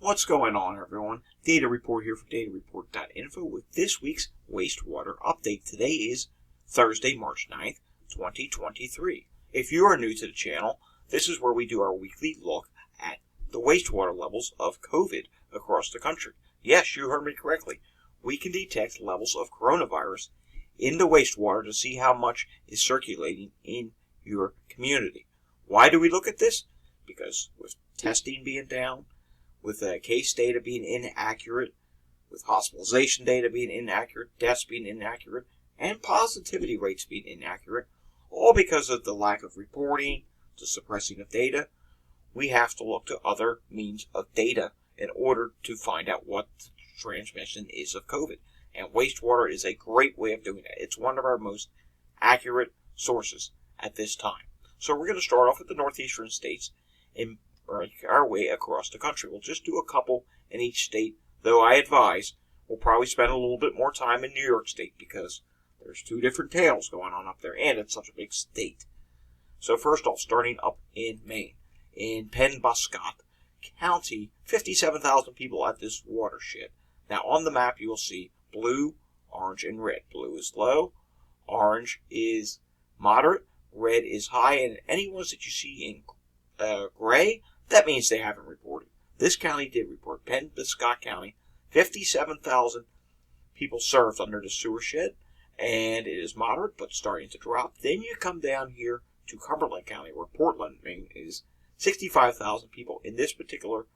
What's going on, everyone? Data Report here from datareport.info with this week's wastewater update. Today is Thursday, March 9th, 2023. If you are new to the channel, this is where we do our weekly look at the wastewater levels of COVID across the country. Yes, you heard me correctly. We can detect levels of coronavirus in the wastewater to see how much is circulating in your community. Why do we look at this? Because with testing being down, with case data being inaccurate, with hospitalization data being inaccurate, deaths being inaccurate, and positivity rates being inaccurate, all because of the lack of reporting, the suppressing of data, we have to look to other means of data in order to find out what the transmission is of COVID. And wastewater is a great way of doing that. It's one of our most accurate sources at this time. So we're going to start off with the northeastern states and work our way across the country. We'll just do a couple in each state, though I advise we'll probably spend a little bit more time in New York State because there's two different tales going on up there, and it's such a big state. So first off, starting up in Maine, in Penobscot County, 57,000 people at this watershed. Now on the map you will see blue, orange, and red. Blue is low, orange is moderate, red is high, and any ones that you see in gray, that means they haven't reported. This county did report. Penobscot County, 57,000 people served under the sewer shed, and it is moderate but starting to drop. Then you come down here to Cumberland County, where Portland, Maine is 65,000 people in this particular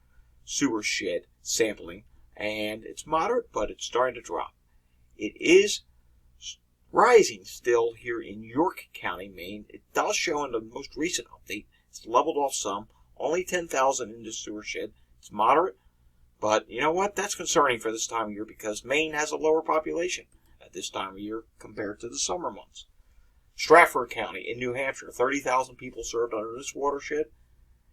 sewer shed sampling, and it's moderate but it's starting to drop. It is rising still here in York County, Maine. It does show in the most recent update it's leveled off some, only 10,000 in the sewer shed. It's moderate, but you know what? That's concerning for this time of year because Maine has a lower population at this time of year compared to the summer months. Stratford County in New Hampshire, 30,000 people served under this watershed,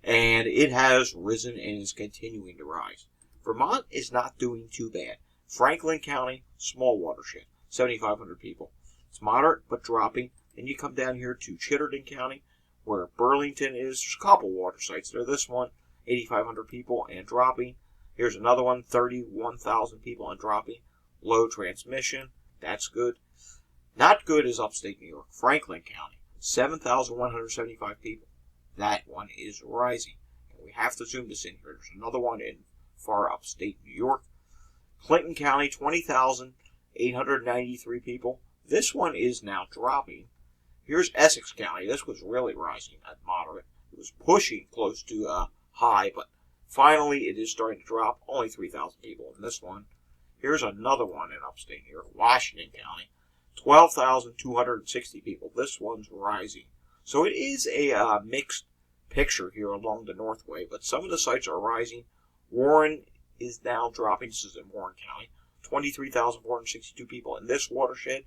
and it has risen and is continuing to rise. Vermont is not doing too bad. Franklin County, small watershed, 7,500 people. It's moderate but dropping. Then you come down here to Chittenden County, where Burlington is. There's a couple water sites there. This one, 8,500 people and dropping. Here's another one, 31,000 people and dropping. Low transmission. That's good. Not good is upstate New York. Franklin County, 7,175 people. That one is rising. And we have to zoom this in here. There's another one in far upstate New York. Clinton County, 20,893 people. This one is now dropping. Here's Essex County. This was really rising at moderate. It was pushing close to high, but finally it is starting to drop. Only 3,000 people in this one. Here's another one in upstate New York, Washington County. 12,260 people. This one's rising. So it is a mixed picture here along the Northway, but some of the sites are rising. Warren is now dropping. This is in Warren County. 23,462 people in this watershed.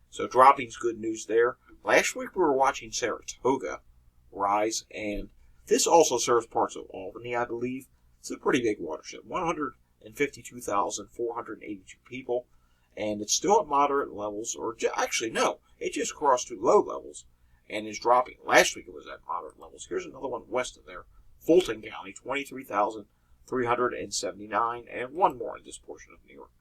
So dropping's good news there. Last week we were watching Saratoga rise, and this also serves parts of Albany, I believe. It's a pretty big watershed. 152,482 people, and it's still at moderate levels, or actually no, it just crossed to low levels and is dropping. Last week it was at moderate levels. Here's another one west of there. Fulton County, 23,379, and one more in this portion of New York.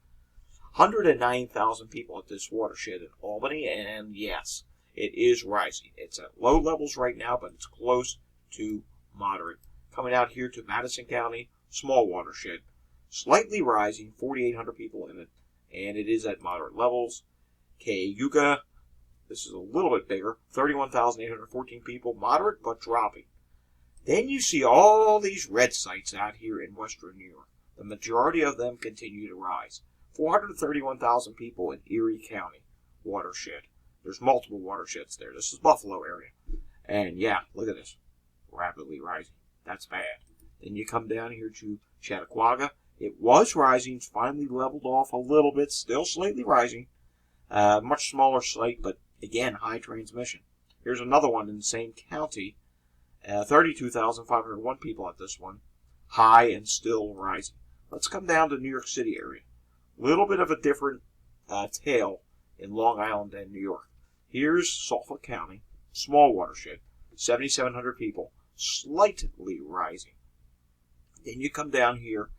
109,000 people at this watershed in Albany, and yes, it is rising. It's at low levels right now, but it's close to moderate. Coming out here to Madison County, small watershed, slightly rising, 4,800 people in it, and it is at moderate levels. Cayuga, this is a little bit bigger, 31,814 people, moderate but dropping. Then you see all these red sites out here in western New York. The majority of them continue to rise. 431,000 people in Erie County watershed. There's multiple watersheds there. This is Buffalo area. And yeah, look at this. Rapidly rising. That's bad. Then you come down here to Chautauqua. It was rising, finally leveled off a little bit, still slightly rising. Much smaller site, but again, high transmission. Here's another one in the same county. 32,501 people at this one. High and still rising. Let's come down to New York City area. Little bit of a different tale in Long Island and New York. Here's Suffolk County, small watershed, 7,700 people, slightly rising. Then you come down here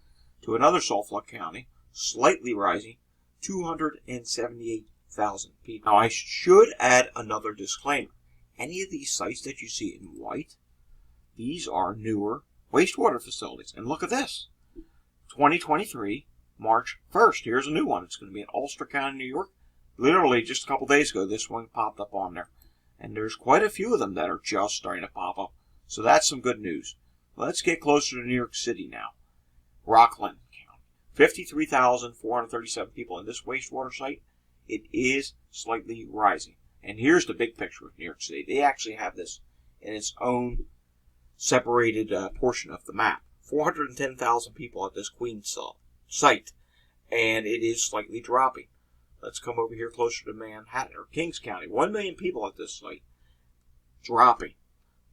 to another salt flood county, slightly rising, 278,000 people. Now I should add another disclaimer. Any of these sites that you see in white, these are newer wastewater facilities. And look at this. 2023, March 1st. Here's a new one. It's going to be in Ulster County, New York. Literally just a couple days ago, this one popped up on there. And there's quite a few of them that are just starting to pop up. So that's some good news. Let's get closer to New York City now. Rockland County. 53,437 people in this wastewater site. It is slightly rising. And here's the big picture of New York City. They actually have this in its own separated portion of the map. 410,000 people at this Queens site. And it is slightly dropping. Let's come over here closer to Manhattan or Kings County. 1 million people at this site. Dropping.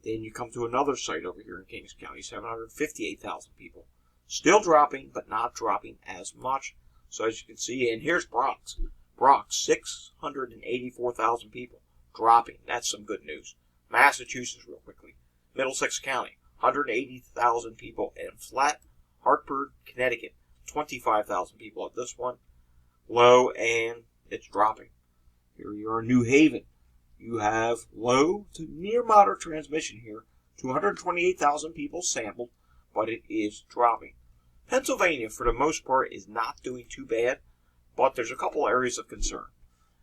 Then you come to another site over here in Kings County. 758,000 people. Still dropping, but not dropping as much. So as you can see, and here's Bronx. Bronx, 684,000 people. Dropping. That's some good news. Massachusetts, real quickly. Middlesex County, 180,000 people. And flat. Hartford, Connecticut, 25,000 people at this one. Low, and it's dropping. Here you are in New Haven. You have low to near moderate transmission here. 228,000 people sampled, but it is dropping. Pennsylvania, for the most part, is not doing too bad, but there's a couple areas of concern.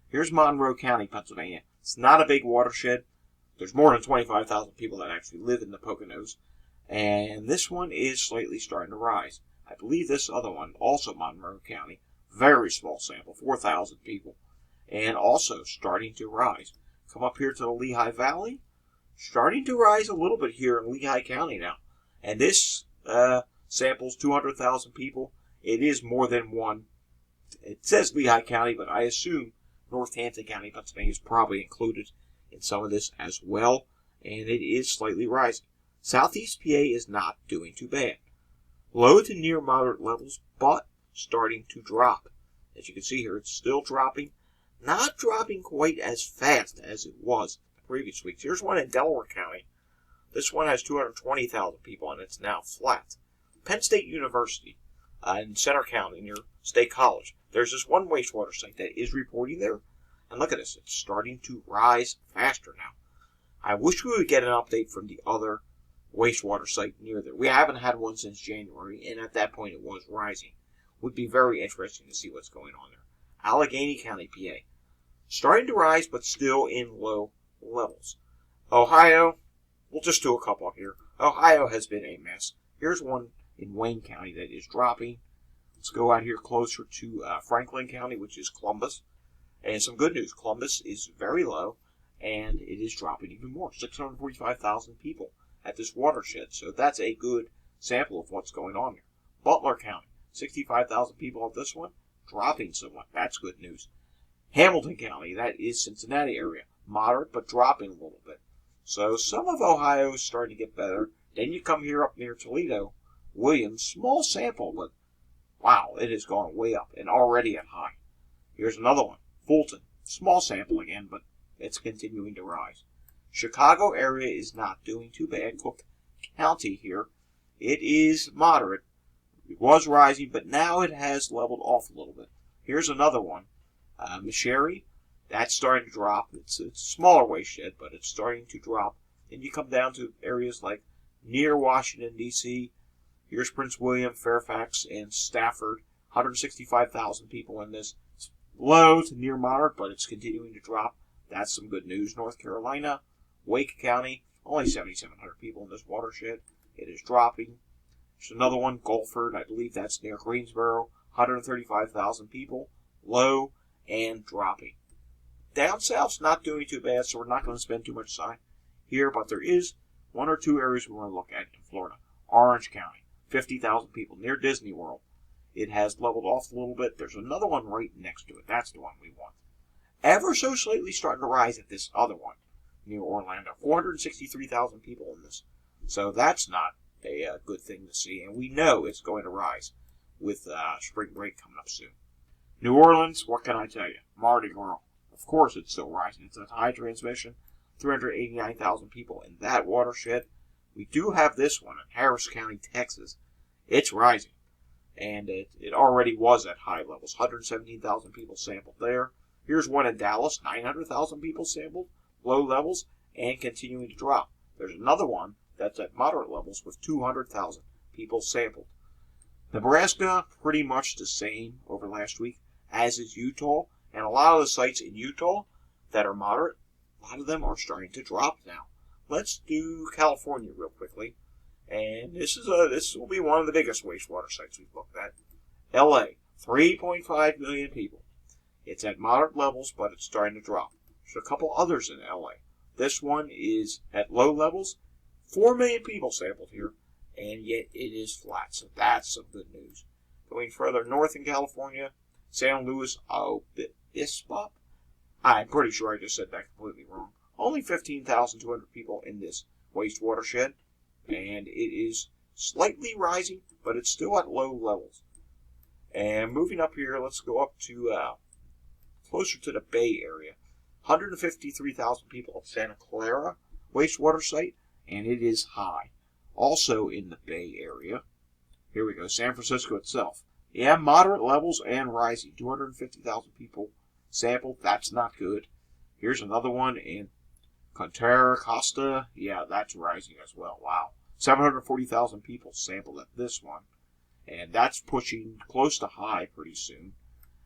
Here's Monroe County, Pennsylvania. It's not a big watershed. There's more than 25,000 people that actually live in the Poconos, and this one is slightly starting to rise. I believe this other one, also Monroe County, very small sample, 4,000 people, and also starting to rise. Come up here to the Lehigh Valley, starting to rise a little bit here in Lehigh County now. And this samples 200,000 people. It is more than one. It says Lehigh County, but I assume Northampton County, Pennsylvania is probably included in some of this as well, and it is slightly rising. Southeast PA is not doing too bad. Low to near moderate levels, but starting to drop. As you can see here, it's still dropping. Not dropping quite as fast as it was the previous weeks. Here's one in Delaware County. This one has 220,000 people, and it's now flat. Penn State University in Center County near State College. There's this one wastewater site that is reporting there. And look at this. It's starting to rise faster now. I wish we would get an update from the other wastewater site near there. We haven't had one since January, and at that point it was rising. Would be very interesting to see what's going on there. Allegheny County, PA. Starting to rise, but still in low levels. Ohio, we'll just do a couple here. Ohio has been a mess. Here's one in Wayne County that is dropping. Let's go out here closer to Franklin County, which is Columbus. And some good news. Columbus is very low, and it is dropping even more. 645,000 people at this watershed. So that's a good sample of what's going on here. Butler County, 65,000 people at this one. Dropping somewhat. That's good news. Hamilton County, that is Cincinnati area. Moderate, but dropping a little bit. So some of Ohio is starting to get better. Then you come here up near Toledo. Williams, small sample, but wow, it has gone way up and already at high. Here's another one. Fulton, small sample again, but it's continuing to rise. Chicago area is not doing too bad. Cook County here, it is moderate. It was rising, but now it has leveled off a little bit. Here's another one. Meschery, that's starting to drop. It's a smaller watershed, but it's starting to drop. Then you come down to areas like near Washington, D.C. Here's Prince William, Fairfax, and Stafford. 165,000 people in this. It's low to near moderate, but it's continuing to drop. That's some good news. North Carolina, Wake County, only 7,700 people in this watershed. It is dropping. There's another one, Gulford. I believe that's near Greensboro. 135,000 people. Low and dropping. Down south's not doing too bad, so we're not going to spend too much time here, but there is one or two areas we want to look at in Florida. Orange County, 50,000 people near Disney World. It has leveled off a little bit. There's another one right next to it. That's the one we want. Ever so slightly starting to rise at this other one near Orlando. 463,000 people in this. So that's not a good thing to see, and we know it's going to rise with spring break coming up soon. New Orleans, what can I tell you? Mardi Gras. Of course it's still rising. It's a high transmission. 389,000 people in that watershed. We do have this one in Harris County, Texas. It's rising. and it already was at high levels. 117,000 people sampled there. Here's one in Dallas, 900,000 people sampled, low levels, and continuing to drop. There's another one that's at moderate levels with 200,000 people sampled. Nebraska, pretty much the same over last week, as is Utah, and a lot of the sites in Utah that are moderate, a lot of them are starting to drop now. Let's do California real quickly, and this will be one of the biggest wastewater sites we've looked at. LA, 3.5 million people. It's at moderate levels, but it's starting to drop. There's a couple others in LA. This one is at low levels. 4 million people sampled here, and yet it is flat, so that's some good news. Going further north in California, San Luis Obispo. I'm pretty sure I just said that completely wrong. Only 15,200 people in this wastewater shed, and it is slightly rising, but it's still at low levels. And moving up here, let's go up to closer to the Bay Area. 153,000 people at Santa Clara wastewater site, and it is high. Also in the Bay Area, here we go, San Francisco itself. Yeah, moderate levels and rising. 250,000 people sampled. That's not good. Here's another one in Contra Costa. Yeah, that's rising as well. Wow. 740,000 people sampled at this one. And that's pushing close to high pretty soon.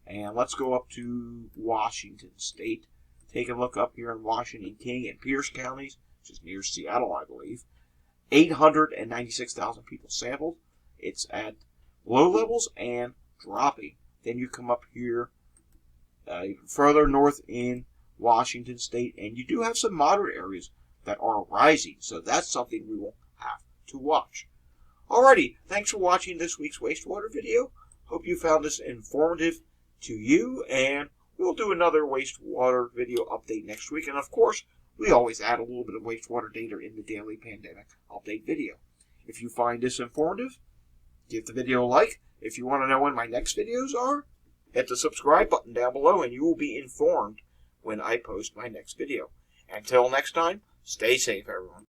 And let's go up to Washington State. Take a look up here in Washington, King and Pierce counties, which is near Seattle, I believe. 896,000 people sampled. It's at low levels and dropping. Then you come up here even further north in Washington State, and you do have some moderate areas that are rising, so that's something we will have to watch. Alrighty, thanks for watching this week's wastewater video. Hope you found this informative to you, and we'll do another wastewater video update next week, and of course, we always add a little bit of wastewater data in the daily pandemic update video. If you find this informative, give the video a like. If you want to know when my next videos are, hit the subscribe button down below and you will be informed when I post my next video. Until next time, stay safe, everyone.